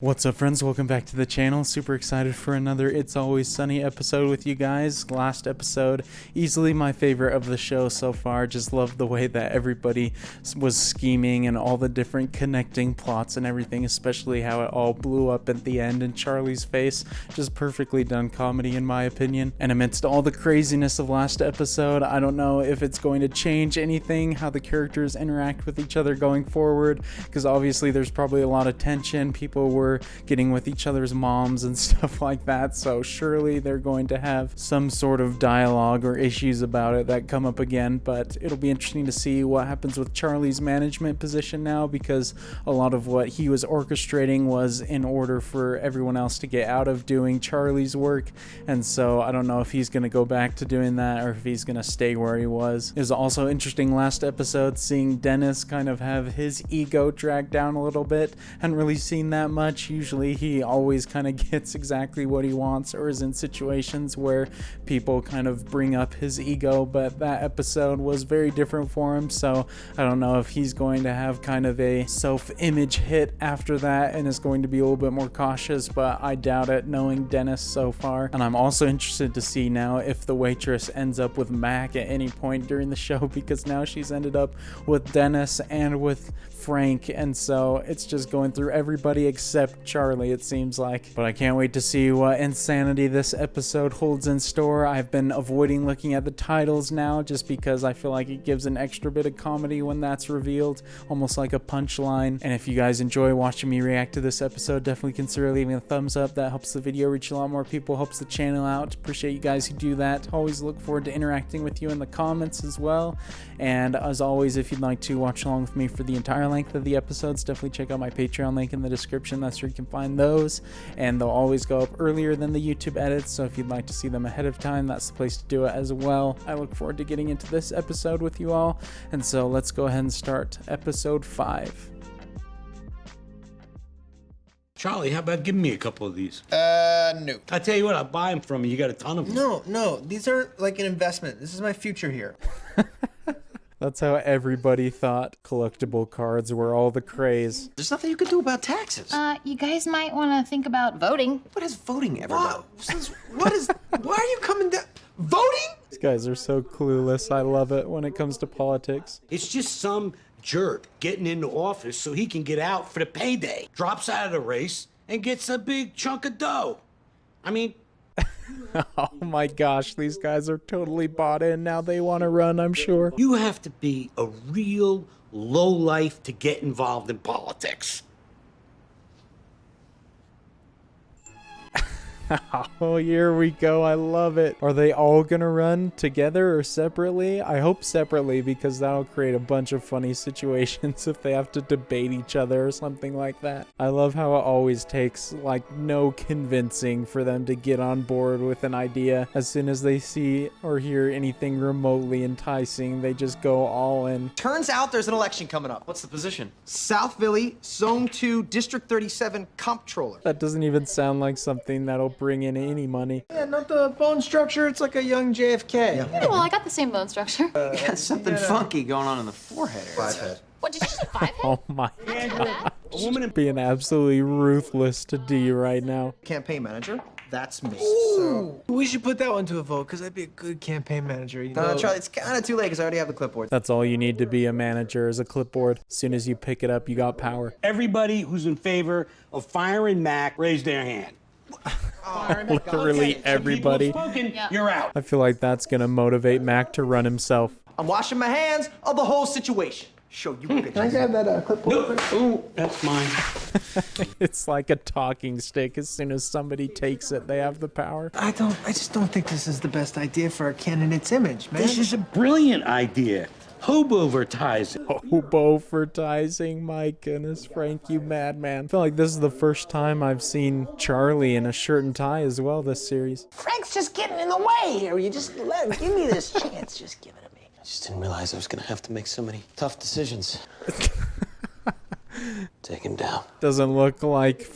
What's up, friends? Welcome back to the channel. Super excited for another It's Always Sunny episode with you guys. Last episode, easily my favorite of the show so far. Just love the way that everybody was scheming and all the different connecting plots and everything, especially how it all blew up at the end in Charlie's face. Just perfectly done comedy in my opinion. And amidst all the craziness of last episode, I don't know if it's going to change anything, how the characters interact with each other going forward, because obviously there's probably a lot of tension. People were getting with each other's moms and stuff like that, so surely they're going to have some sort of dialogue or issues about it that come up again. But it'll be interesting to see what happens with Charlie's management position now, because a lot of what he was orchestrating was in order for everyone else to get out of doing Charlie's work, and so I don't know if he's going to go back to doing that or if he's going to stay where he was. It was also interesting last episode seeing Dennis kind of have his ego dragged down a little bit. Hadn't really seen that much. Usually he always kind of gets exactly what he wants or is in situations where people kind of bring up his ego, but that episode was very different for him, so I don't know if he's going to have kind of a self-image hit after that and is going to be a little bit more cautious, but I doubt it knowing Dennis so far. And I'm also interested to see now if the waitress ends up with Mac at any point during the show, because now she's ended up with Dennis and with Frank, and so it's just going through everybody except Charlie, it seems like. But I can't wait to see what insanity this episode holds in store. I've been avoiding looking at the titles now just because I feel like it gives an extra bit of comedy when that's revealed, almost like a punchline. And if you guys enjoy watching me react to this episode, definitely consider leaving a thumbs up. That helps the video reach a lot more people, helps the channel out. Appreciate you guys who do that. Always look forward to interacting with you in the comments as well. And as always, if you'd like to watch along with me for the entire length of the episodes, definitely check out my Patreon link in the description. That's where you can find those, and they'll always go up earlier than the YouTube edits, so if you'd like to see them ahead of time, that's the place to do it as well. I look forward to getting into this episode with you all, and so let's go ahead and start episode 5. Charlie, how about giving me a couple of these? No. I tell you what, I'll buy them from you. You got a ton of them. No, these aren't like an investment. This is my future here. That's how everybody thought collectible cards were all the craze. There's nothing you can do about taxes. You guys might want to think about voting. What has voting ever Wow. done? Why are you coming down? Voting? These guys are so clueless. I love it when it comes to politics. It's just some jerk getting into office so he can get out for the payday. Drops out of the race and gets a big chunk of dough. I mean... Oh my gosh, these guys are totally bought in. Now they want to run, I'm sure. You have to be a real lowlife to get involved in politics. Oh, here we go. I love it. Are they all gonna run together or separately? I hope separately, because that'll create a bunch of funny situations if they have to debate each other or something like that. I love how it always takes like no convincing for them to get on board with an idea. As soon as they see or hear anything remotely enticing, they just go all in. Turns out there's an election coming up. What's the position? South Philly, Zone 2, District 37 comptroller. That doesn't even sound like something that'll bring in any money. Yeah, not the bone structure. It's like a young JFK. Yeah, well, I got the same bone structure. You got something funky going on in the forehead. What, did you say 5 head? Oh my A woman in... being absolutely ruthless to D right now. Campaign manager. That's me. Ooh, we should put that one to a vote, because I'd be a good campaign manager. You know? Charlie, it's kind of too late because I already have the clipboard. That's all you need to be a manager, is a clipboard. As soon as you pick it up, you got power. Everybody who's in favor of firing Mac, raise their hand. Literally Okay, everybody. People have spoken, you're out. I feel like that's gonna motivate Mac to run himself. I'm washing my hands of the whole situation. Show you bitches. Can I grab that clipboard? Nope. Ooh, that's mine. It's like a talking stick. As soon as somebody takes it, they have the power. I just don't think this is the best idea for our candidate's image, man. This is a brilliant idea. Hobo-vertising. Hobo-vertising, my goodness, Frank, you madman. I feel like this is the first time I've seen Charlie in a shirt and tie as well this series. Frank's just getting in the way here. You just let him give me this chance. Just give it to me. I just didn't realize I was gonna have to make so many tough decisions. Take him down. Doesn't look like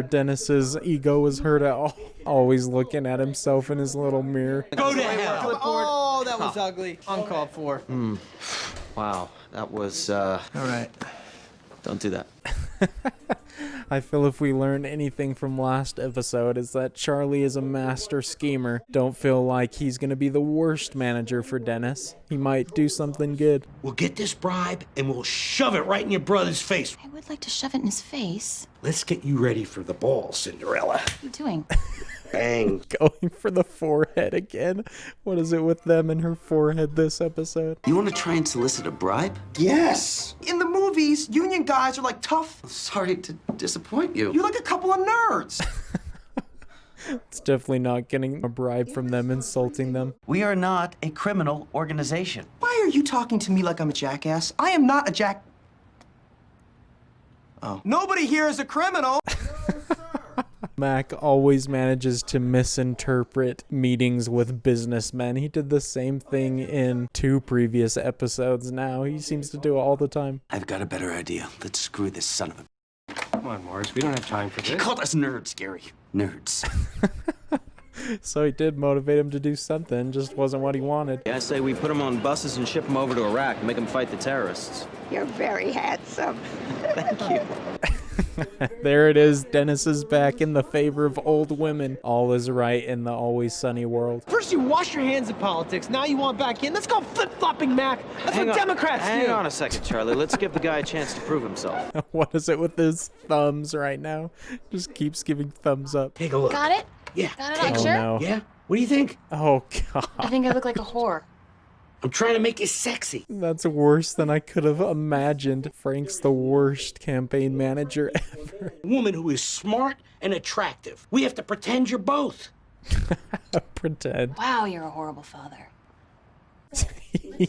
Dennis's ego was hurt at all. Always looking at himself in his little mirror. Go to hell. Oh, that was ugly. Uncalled for. Wow, that was, All right. don't do that. I feel if we learned anything from last episode is that Charlie is a master schemer. Don't feel like he's gonna be the worst manager for Dennis. He might do something good. We'll get this bribe and we'll shove it right in your brother's face. I would like to shove it in his face. Let's get you ready for the ball, Cinderella. What are you doing? Bang. Going for the forehead again. What is it with them and her forehead this episode? You want to try and solicit a bribe? Yes! In the movies, union guys are like tough. Sorry to disappoint you. You're like a couple of nerds. It's definitely not getting a bribe from them insulting them. We are not a criminal organization. Why are you talking to me like I'm a jackass? I am not a jack... Oh. Nobody here is a criminal! Mac always manages to misinterpret meetings with businessmen. He did the same thing in 2 previous episodes now. He seems to do it all the time. I've got a better idea. Let's screw this son of a... Come on, Morris. We don't have time for He this. called us nerds, Gary. Nerds. So he did motivate him to do something, just wasn't what he wanted. I say we put them on buses and ship them over to Iraq and make them fight the terrorists. You're very handsome. Thank you. There it is. Dennis is back in the favor of old women. All is right in the Always Sunny world. First you wash your hands of politics, now you want back in. Let's go flip-flopping, Mac. That's what Democrats do. Hang on a second, Charlie. Let's give the guy a chance to prove himself. What is it with his thumbs right now? Just keeps giving thumbs up. Take a look. Got it? Yeah. Got it, take like a sure? No. Yeah? What do you think? Oh, God. I think I look like a whore. I'm trying to make you sexy. That's worse than I could have imagined. Frank's the worst campaign manager ever. A woman who is smart and attractive. We have to pretend you're both. Pretend. Wow, you're a horrible father.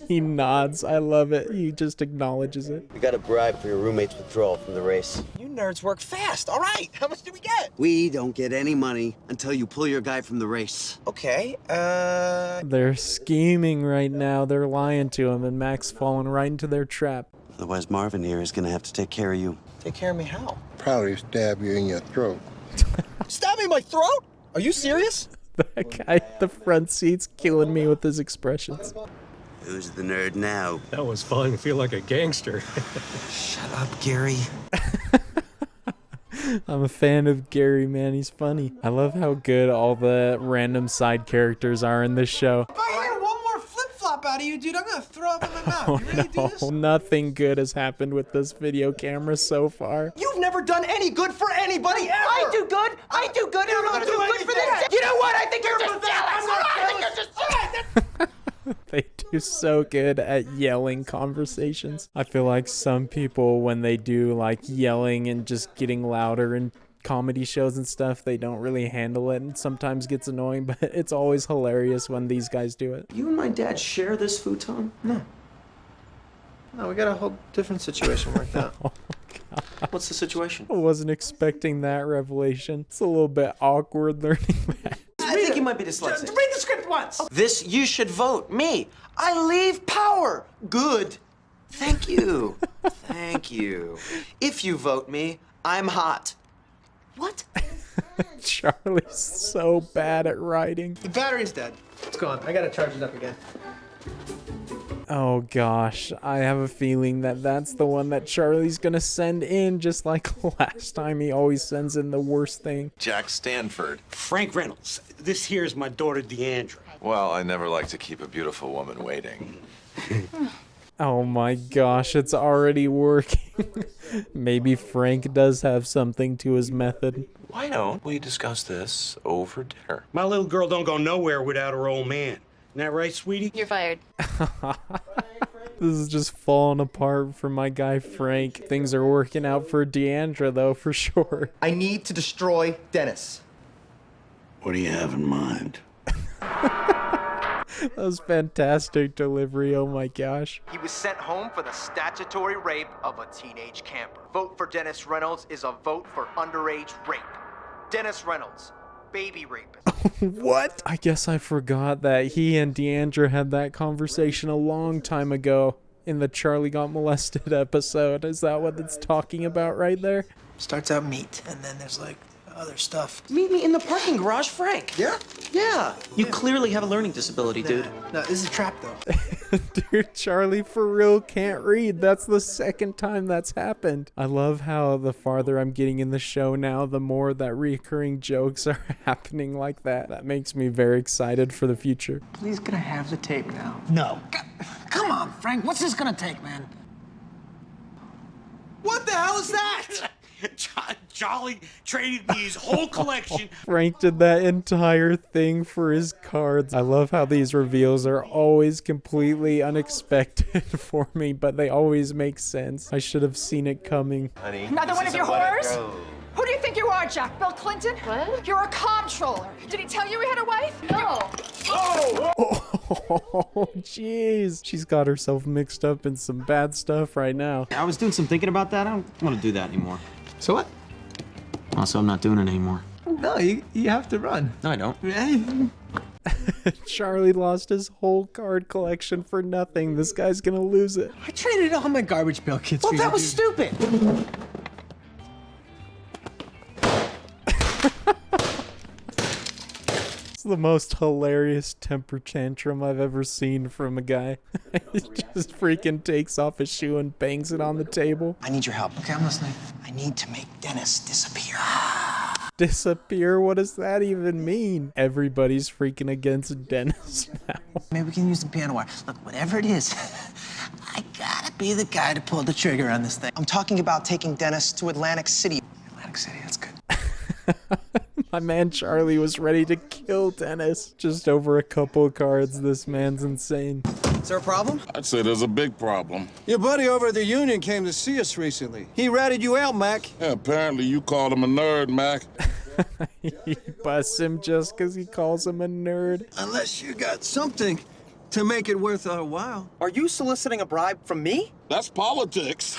He nods. I love it. He just acknowledges it. We got a bribe for your roommate's withdrawal from the race. You nerds work fast. All right, how much do we get? We don't get any money until you pull your guy from the race. Okay, They're scheming right now. They're lying to him, and Mac's falling right into their trap. Otherwise, Marvin here is gonna have to take care of you. take care of me how? Probably stab you in your throat. Stab me in my throat? Are you serious? That guy at the front seat's killing me with his expressions. Who's the nerd now? That was fun. I feel like a gangster. Shut up, Gary. I'm a fan of Gary, man. He's funny. I love how good all the random side characters are in this show. If I hear one more flip-flop out of you, dude, I'm gonna throw up in my mouth. You ready to do this? No, nothing good has happened with this video camera so far. You've never done any good for anybody ever. I do good. I do good. You don't do good for them. You know what? I think you're just jealous. I think you're just jealous. They do so good at yelling conversations. I feel like some people, when they do like yelling and just getting louder in comedy shows and stuff, they don't really handle it and sometimes gets annoying, but it's always hilarious when these guys do it. You and my dad share this futon? No, we got a whole different situation worked out. What's the situation? I wasn't expecting that revelation. It's a little bit awkward learning that. I think you might be dyslexic. Read the script once. This, you should vote. Me. I leave power. Good. Thank you. Thank you. If you vote me, I'm hot. What? Charlie's so bad at writing. The battery's dead. It's gone. I gotta charge it up again. Oh gosh, I have a feeling that that's the one that Charlie's gonna send in, just like last time. He always sends in the worst thing. Jack Stanford. Frank Reynolds. This here is my daughter, Deandra. Well, I never like to keep a beautiful woman waiting. Oh my gosh, it's already working. Maybe Frank does have something to his method. Why don't we discuss this over dinner? My little girl don't go nowhere without her old man. Isn't that right, sweetie? You're fired. This is just falling apart for my guy Frank. Things are working out for Deandra though, for sure. I need to destroy Dennis. What do you have in mind? That was fantastic delivery, oh my gosh. He was sent home for the statutory rape of a teenage camper. Vote for Dennis Reynolds is a vote for underage rape. Dennis Reynolds, baby rapist. What? I guess I forgot that he and Deandra had that conversation a long time ago in the Charlie Got Molested episode. Is that what it's talking about right there? Starts out meat, and then there's like other stuff. Meet me in the parking garage, Frank. Yeah? Yeah. You clearly have a learning disability, dude. No, this is a trap though. Dude, Charlie for real can't read. That's the second time that's happened. I love how the farther I'm getting in the show now, the more that recurring jokes are happening like that. That makes me very excited for the future. Please, can I have the tape now? No. Come on, Frank. What's this gonna take, man? What the hell is that? Charlie traded me his whole collection. Frank did that entire thing for his cards. I love how these reveals are always completely unexpected for me, but they always make sense. I should have seen it coming. Honey, Another one of your whores? Who do you think you are, Jack? Bill Clinton? What? You're a comptroller. Did he tell you he had a wife? No. Oh, jeez. She's got herself mixed up in some bad stuff right now. I was doing some thinking about that. I don't want to do that anymore. So what? Also, I'm not doing it anymore. No, you have to run. No, I don't. Charlie lost his whole card collection for nothing. This guy's gonna lose it. I traded all my garbage pail kids Well, for that you, was dude. stupid. It's the most hilarious temper tantrum I've ever seen from a guy. He just freaking takes off his shoe and bangs it on the table. I need your help. Okay, I'm listening. I need to make Dennis disappear. Disappear? What does that even mean? Everybody's freaking against Dennis now. Maybe we can use the piano wire. Look, whatever it is, I gotta be the guy to pull the trigger on this thing. I'm talking about taking Dennis to Atlantic City. Atlantic City, that's good. My man Charlie was ready to kill Dennis. Just over a couple of cards, this man's insane. Is there a problem? I'd say there's a big problem. Your buddy over at the union came to see us recently. He ratted you out, Mac. Yeah, apparently you called him a nerd, Mac. He busts him just because he calls him a nerd. Unless you got something to make it worth our while. Are you soliciting a bribe from me? That's politics.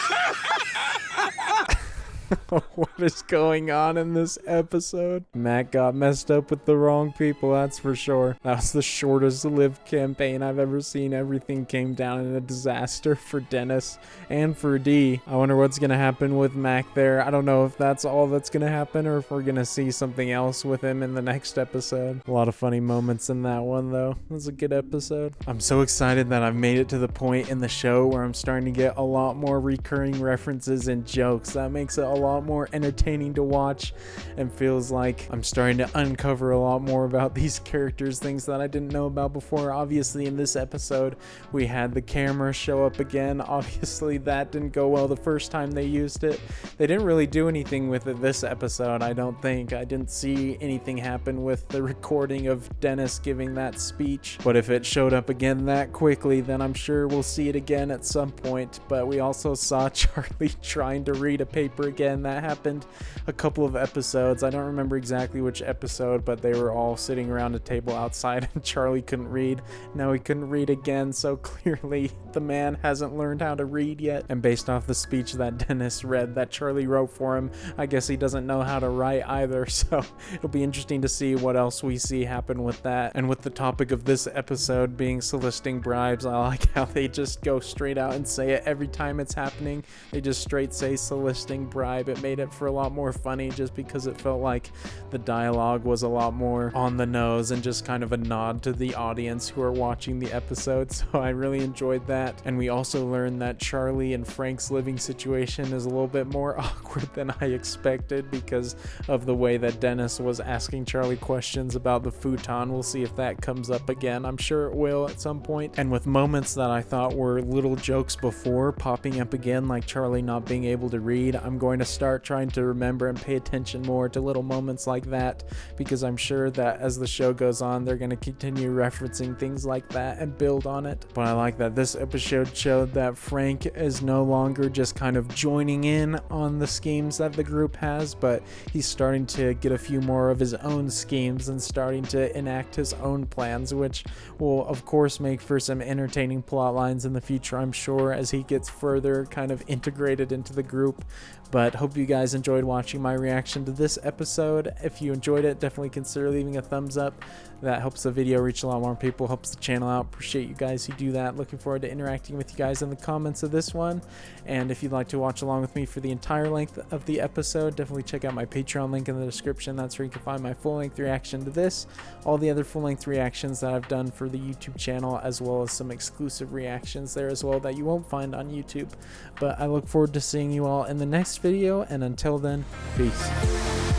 What is going on in this episode? Matt got messed up with the wrong people, that's for sure. That was the shortest lived campaign I've ever seen. Everything came down in a disaster for Dennis and for Dee. I wonder what's gonna happen with Mac there. I don't know if that's all that's gonna happen or if we're gonna see something else with him in the next episode. A lot of funny moments in that one though. It was a good episode. I'm so excited that I've made it to the point in the show where I'm starting to get a lot more recurring references and jokes. That makes it a lot more entertaining to watch and feels like I'm starting to uncover a lot more about these characters, things that I didn't know about before. Obviously in this episode we had the camera show up again. Obviously that didn't go well the first time they used it. They didn't really do anything with it this episode, I don't think. I didn't see anything happen with the recording of Dennis giving that speech, but if it showed up again that quickly then I'm sure we'll see it again at some point. But we also saw Charlie trying to read a paper again. That happened a couple of episodes. I don't remember exactly which episode, but they were all sitting around a table outside and Charlie couldn't read. Now he couldn't read again, so clearly the man hasn't learned how to read yet. And based off the speech that Dennis read that Charlie wrote for him, I guess he doesn't know how to write either, so it'll be interesting to see what else we see happen with that. And with the topic of this episode being soliciting bribes, I like how they just go straight out and say it every time it's happening. They just straight say soliciting bribe. It made it for a lot more funny just because it felt like the dialogue was a lot more on the nose and just kind of a nod to the audience who are watching the episode. So I really enjoyed that. And we also learned that Charlie and Frank's living situation is a little bit more awkward than I expected because of the way that Dennis was asking Charlie questions about the futon. We'll see if that comes up again. I'm sure it will at some point. And with moments that I thought were little jokes before popping up again, like Charlie not being able to read, I'm going to start trying to remember and pay attention more to little moments like that, because I'm sure that as the show goes on they're going to continue referencing things like that and build on it. But I like that this episode showed that Frank is no longer just kind of joining in on the schemes that the group has, but he's starting to get a few more of his own schemes and starting to enact his own plans, which will of course make for some entertaining plot lines in the future, I'm sure, as he gets further kind of integrated into the group. But hope you guys enjoyed watching my reaction to this episode. If you enjoyed it, definitely consider leaving a thumbs up. That helps the video reach a lot more people, helps the channel out. Appreciate you guys who do that. Looking forward to interacting with you guys in the comments of this one. And if you'd like to watch along with me for the entire length of the episode, definitely check out my Patreon link in the description. That's where you can find my full-length reaction to this, all the other full-length reactions that I've done for the YouTube channel, as well as some exclusive reactions there as well that you won't find on YouTube. But I look forward to seeing you all in the next video, and until then, peace.